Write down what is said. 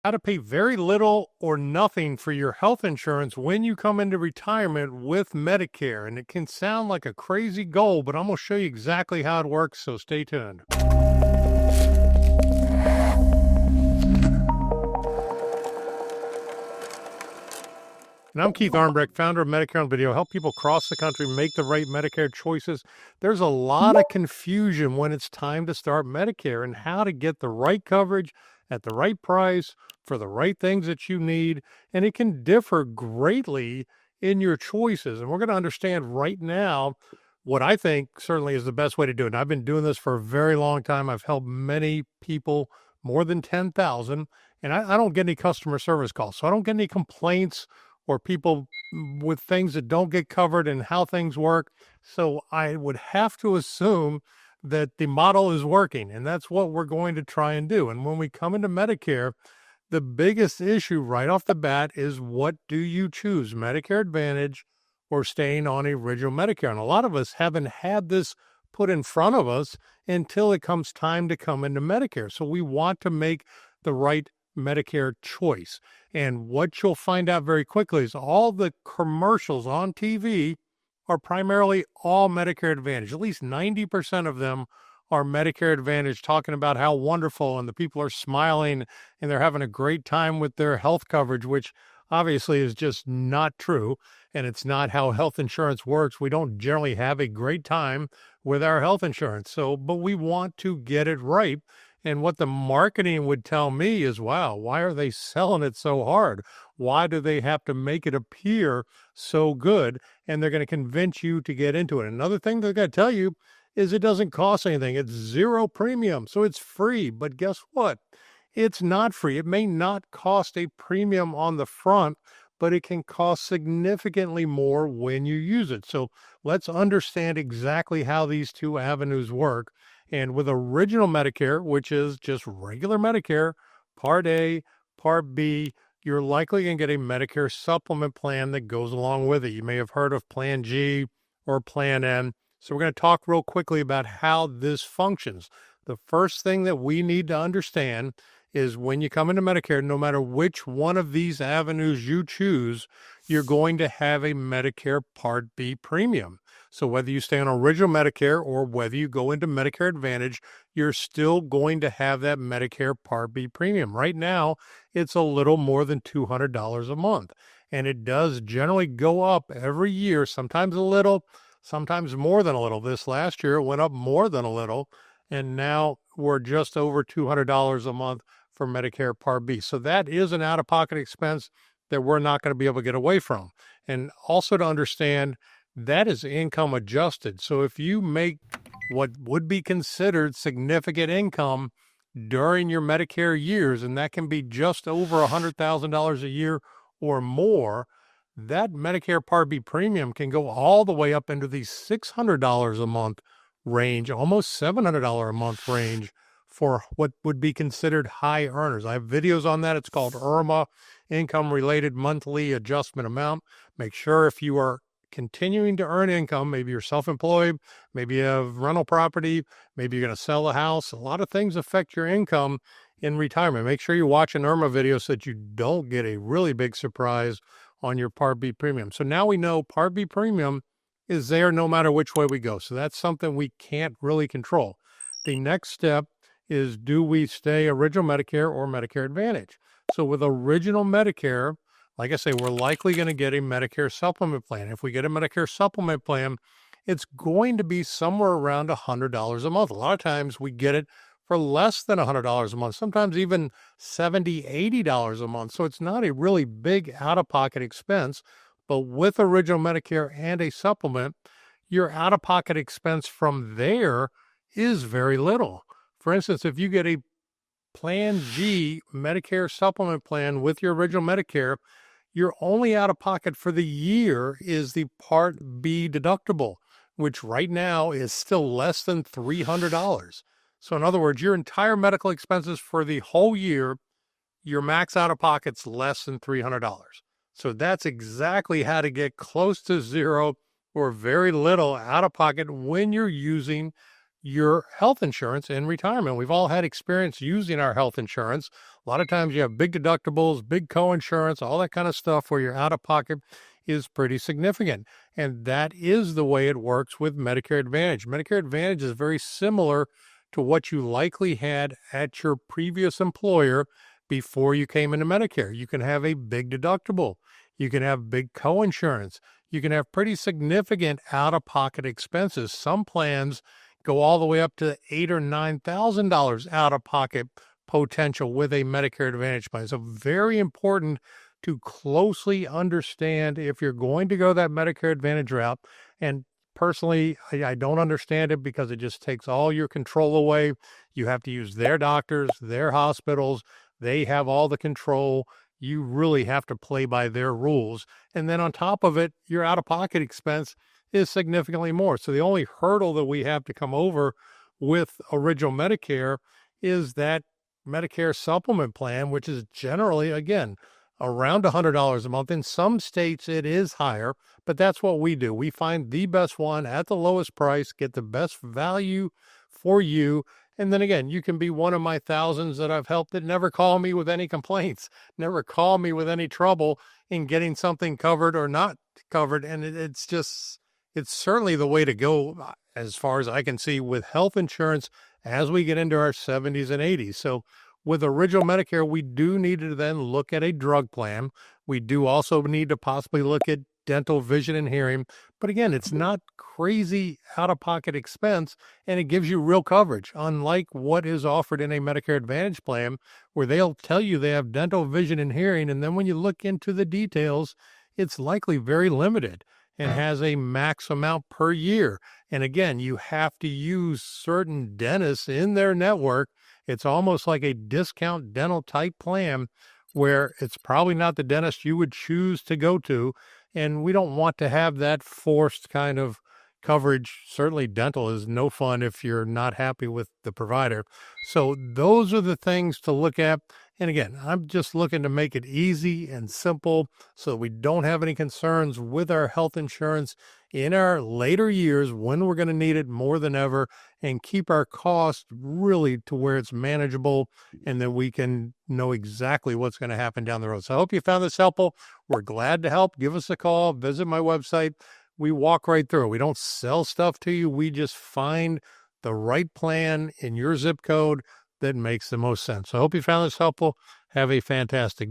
How to pay very little or nothing for your health insurance when you come into retirement with Medicare. And it can sound like a crazy goal, but I'm going to show you exactly how it works, so stay tuned. And I'm Keith Armbrecht, founder of Medicare on Video. Help people across the country make the right Medicare choices. There's a lot of confusion when it's time to start Medicare and how to get the right coverage at the right price for the right things that you need. And it can differ greatly in your choices. And we're going to understand right now what I think certainly is the best way to do it. And I've been doing this for a very long time. I've helped many people, more than 10,000, and I don't get any customer service calls. So I don't get any complaints or people with things that don't get covered and how things work. So I would have to assume that the model is working, and that's what we're going to try and do. And when we come into Medicare, the biggest issue right off the bat is, what do you choose, Medicare Advantage or staying on original Medicare? And a lot of us haven't had this put in front of us until it comes time to come into Medicare. So we want to make the right Medicare choice. And what you'll find out very quickly is all the commercials on TV are primarily all Medicare Advantage. At least 90% of them are Medicare Advantage, talking about how wonderful, and the people are smiling and they're having a great time with their health coverage, which obviously is just not true. And it's not how health insurance works. We don't generally have a great time with our health insurance. But we want to get it right. And what the marketing would tell me is, wow, why are they selling it so hard? Why do they have to make it appear so good? And they're going to convince you to get into it. Another thing they're going to tell you is it doesn't cost anything. It's zero premium, so it's free. But guess what? It's not free. It may not cost a premium on the front, but it can cost significantly more when you use it. So let's understand exactly how these two avenues work. And with original Medicare, which is just regular Medicare, Part A, Part B, you're likely going to get a Medicare supplement plan that goes along with it. You may have heard of Plan G or Plan N. So we're going to talk real quickly about how this functions. The first thing that we need to understand is, when you come into Medicare, no matter which one of these avenues you choose, you're going to have a Medicare Part B premium. So whether you stay on original Medicare or whether you go into Medicare Advantage, you're still going to have that Medicare Part B premium. Right now, it's a little more than $200 a month. And it does generally go up every year, sometimes a little, sometimes more than a little. This last year, it went up more than a little. And now we're just over $200 a month for Medicare Part B. So that is an out-of-pocket expense that we're not going to be able to get away from. And also to understand, that is income adjusted. So if you make what would be considered significant income during your Medicare years, and that can be just over $100,000 a year or more, that Medicare Part B premium can go all the way up into the $600 a month range, almost $700 a month range for what would be considered high earners. I have videos on that. It's called IRMAA, Income Related Monthly Adjustment Amount. Make sure, if you are continuing to earn income, maybe you're self-employed, maybe you have rental property, maybe you're going to sell a house. A lot of things affect your income in retirement. Make sure you watch an IRMAA video so that you don't get a really big surprise on your Part B premium. So now we know Part B premium is there no matter which way we go. So that's something we can't really control. The next step is, do we stay original Medicare or Medicare Advantage? So with original Medicare, like I say, we're likely going to get a Medicare supplement plan. If we get a Medicare supplement plan, it's going to be somewhere around $100 a month. A lot of times we get it for less than $100 a month, sometimes even $70, $80 a month. So it's not a really big out-of-pocket expense. But with original Medicare and a supplement, your out-of-pocket expense from there is very little. For instance, if you get a Plan G Medicare supplement plan with your original Medicare, your only out-of-pocket for the year is the Part B deductible, which right now is still less than $300. So in other words, your entire medical expenses for the whole year, your max out-of-pocket's less than $300. So that's exactly how to get close to zero or very little out-of-pocket when you're using your health insurance in retirement. We've all had experience using our health insurance. A lot of times you have big deductibles, big co-insurance, all that kind of stuff where your out-of-pocket is pretty significant. And that is the way it works with Medicare Advantage. Medicare Advantage is very similar to what you likely had at your previous employer before you came into Medicare. You can have a big deductible. You can have big co-insurance. You can have pretty significant out-of-pocket expenses. Some plans go all the way up to $8,000 or $9,000 out-of-pocket potential with a Medicare Advantage plan. So very important to closely understand if you're going to go that Medicare Advantage route. And personally, I don't understand it because it just takes all your control away. You have to use their doctors, their hospitals. They have all the control. You really have to play by their rules. And then on top of it, your out-of-pocket expense is significantly more. So the only hurdle that we have to come over with original Medicare is that Medicare supplement plan, which is generally, again, around $100 a month. In some states, it is higher, but that's what we do. We find the best one at the lowest price, get the best value for you. And then again, you can be one of my thousands that I've helped that never call me with any complaints, never call me with any trouble in getting something covered or not covered. And it's certainly the way to go as far as I can see with health insurance as we get into our 70s and 80s. So with original Medicare, we do need to then look at a drug plan. We do also need to possibly look at dental, vision, and hearing. But again, it's not crazy out-of-pocket expense, and it gives you real coverage, unlike what is offered in a Medicare Advantage plan, where they'll tell you they have dental, vision, and hearing, and then when you look into the details, it's likely very limited and has a max amount per year. And again, you have to use certain dentists in their network. It's almost like a discount dental type plan where it's probably not the dentist you would choose to go to. And we don't want to have that forced kind of coverage. Certainly dental is no fun if you're not happy with the provider. So those are the things to look at. And again, I'm just looking to make it easy and simple so we don't have any concerns with our health insurance in our later years when we're going to need it more than ever, and keep our costs really to where it's manageable and that we can know exactly what's going to happen down the road. So I hope you found this helpful. We're glad to help. Give us a call. Visit my website. We walk right through it. We don't sell stuff to you. We just find the right plan in your zip code that makes the most sense. So I hope you found this helpful. Have a fantastic day.